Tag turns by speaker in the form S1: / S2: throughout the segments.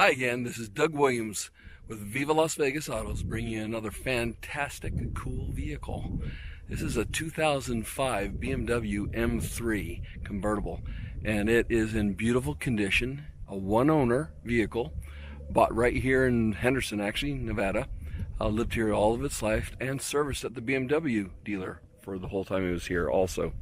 S1: Hi again, this is Doug Williams with Viva Las Vegas Autos, bringing you another fantastic, cool vehicle. This is a 2005 BMW M3 Convertible, and it is in beautiful condition, a one-owner vehicle, bought right here in Henderson, actually, Nevada. Lived here all of its life and serviced at the BMW dealer for the whole time it was here also.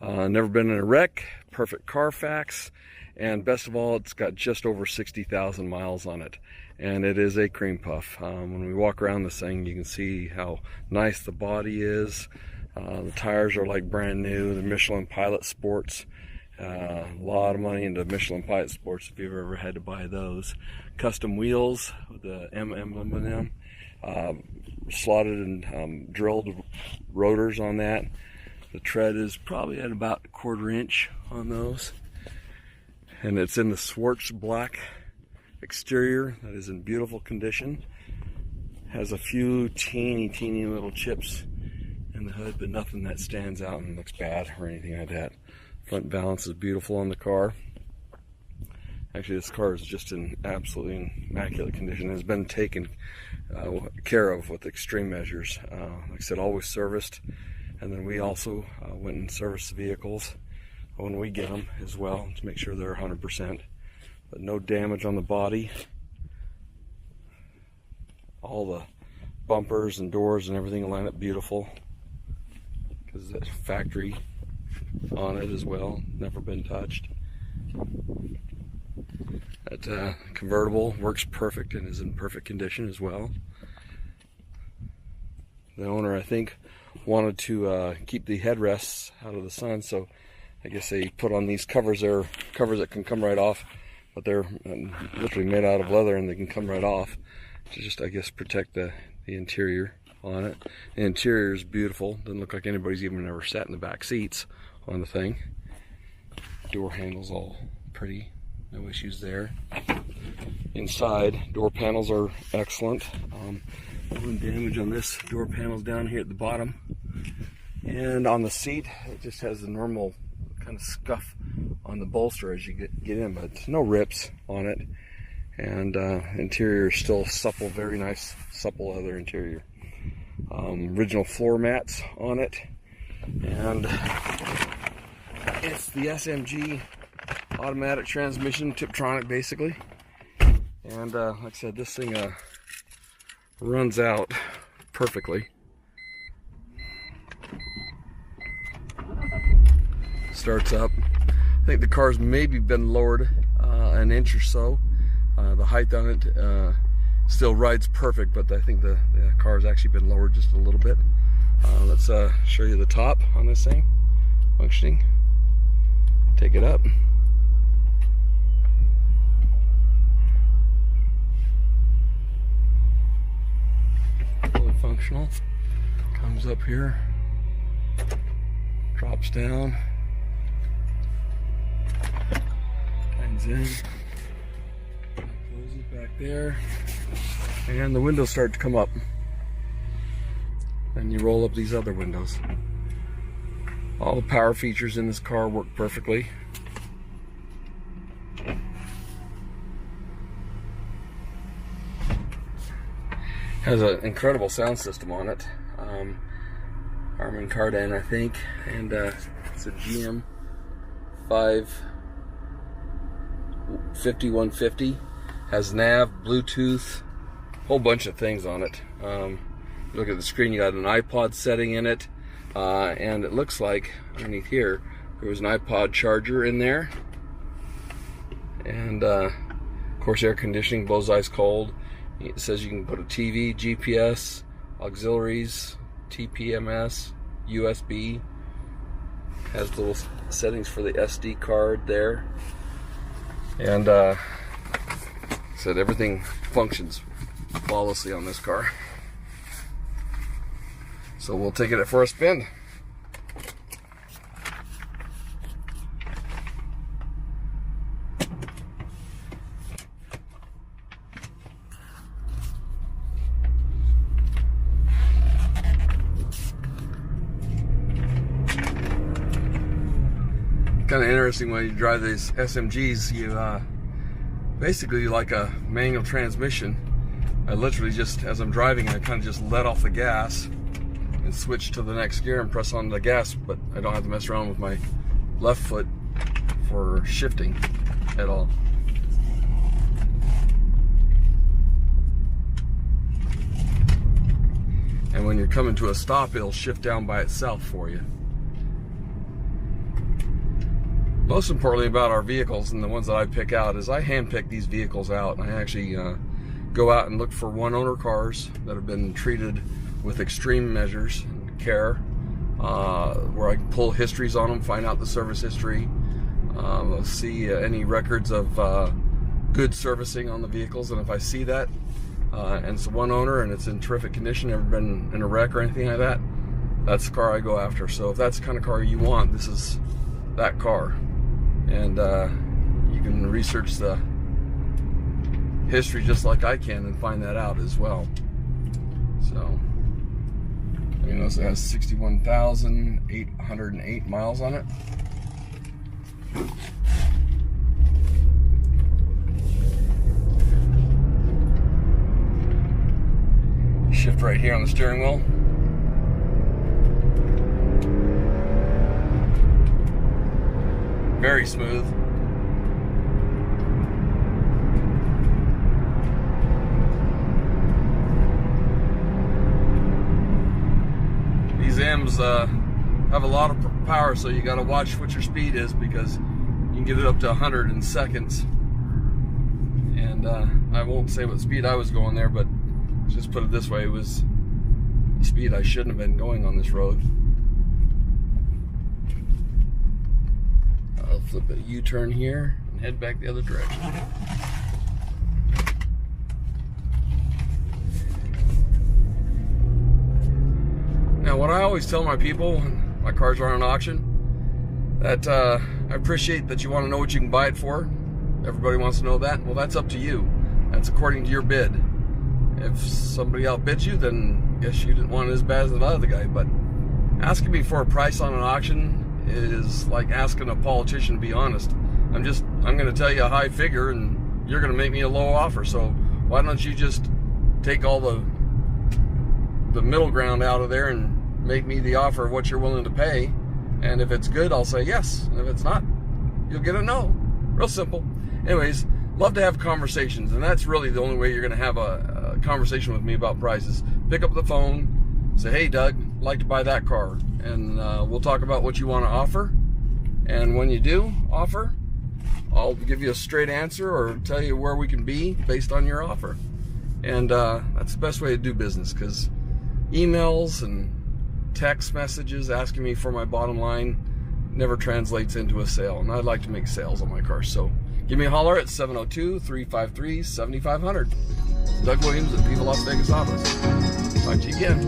S1: Never been in a wreck, perfect Carfax, and best of all, it's got just over 60,000 miles on it, and it is a cream puff. When we walk around this thing, you can see how nice the body is. The tires are like brand new. The Michelin Pilot Sports, a lot of money into Michelin Pilot Sports if you've ever had to buy those. Custom wheels with the M emblem, slotted and drilled rotors on that. The tread is probably at about a 1/4 inch on those. And it's in the Swartz black exterior that is in beautiful condition. Has a few teeny little chips in the hood, but nothing that stands out and looks bad or anything like that. Front balance is beautiful on the car. Actually, this car is just in absolutely immaculate condition. It has been taken care of with extreme measures. Like I said, always serviced. And then we also went and serviced the vehicles when we get them as well to make sure they're 100%. But no damage on the body. All the bumpers and doors and everything line up beautiful because that's factory on it as well. Never been touched. That convertible works perfect and is in perfect condition as well. The owner, I think, wanted to keep the headrests out of the sun, so I guess they put on these covers. They're covers that can come right off, but they're literally made out of leather and they can come right off to just, I guess, protect the interior on it. The interior is beautiful. Doesn't look like anybody's even ever sat in the back seats on the thing. Door handles all pretty, no issues there. Inside, door panels are excellent. No damage on this door panels down here at the bottom. And on the seat, it just has the normal kind of scuff on the bolster as you get in, but no rips on it. And interior is still supple, very nice supple leather interior. Original floor mats on it, and it's the SMG automatic transmission, Tiptronic basically. And like I said, this thing runs out perfectly. Starts up. I think the car's maybe been lowered an inch or so. The height on it still rides perfect, but I think the car's actually been lowered just a little bit. Let's show you the top on this thing functioning. Take it up. Fully functional. Comes up here, drops down, tightens in, closes back there, and the windows start to come up. Then you roll up these other windows. All the power features in this car work perfectly. Has an incredible sound system on it. Harman Kardon, I think, and it's a GM 5150. Has nav, Bluetooth, whole bunch of things on it. Look at the screen, you got an iPod setting in it, and it looks like underneath here there was an iPod charger in there, and of course air conditioning, blows ice cold. It says you can put a TV, GPS, auxiliaries, TPMS, USB. Has little settings for the SD card there, and said everything functions flawlessly on this car. So we'll take it for a spin. Kind of interesting when you drive these SMGs, basically like a manual transmission. I literally just, as I'm driving, I kind of just let off the gas and switch to the next gear and press on the gas, but I don't have to mess around with my left foot for shifting at all. And when you're coming to a stop, it'll shift down by itself for you. Most importantly about our vehicles and the ones that I pick out is I hand pick these vehicles out. I actually go out and look for one owner cars that have been treated with extreme measures and care, where I can pull histories on them, find out the service history, see any records of good servicing on the vehicles, and if I see that and it's one owner and it's in terrific condition, never been in a wreck or anything like that, that's the car I go after. So if that's the kind of car you want, this is that car. And you can research the history just like I can and find that out as well. So, you know, it has 61,808 miles on it. Shift right here on the steering wheel. Very smooth. These M's have a lot of power, so you got to watch what your speed is, because you can get it up to 100 in seconds. And I won't say what speed I was going there, but just put it this way, it was the speed I shouldn't have been going on this road. I'll flip a U-turn here and head back the other direction. Now, what I always tell my people when my cars are on auction, that I appreciate that you want to know what you can buy it for. Everybody wants to know that. Well, that's up to you. That's according to your bid. If somebody outbids you, then I guess you didn't want it as bad as the other guy. But asking me for a price on an auction is like asking a politician to be honest. I'm going to tell you a high figure and you're going to make me a low offer. So why don't you just take all the middle ground out of there and make me the offer of what you're willing to pay, and if it's good, I'll say yes, and if it's not, you'll get a no. Real simple. Anyways, love to have conversations, and that's really the only way you're going to have a conversation with me about prices. Pick up the phone, say, hey Doug, I'd like to buy that car, and we'll talk about what you want to offer, and when you do offer, I'll give you a straight answer or tell you where we can be based on your offer. And that's the best way to do business, because emails and text messages asking me for my bottom line never translates into a sale, and I'd like to make sales on my car. So give me a holler at 702-353-7500. Doug Williams at Viva Las Vegas Autos. Talk to you again.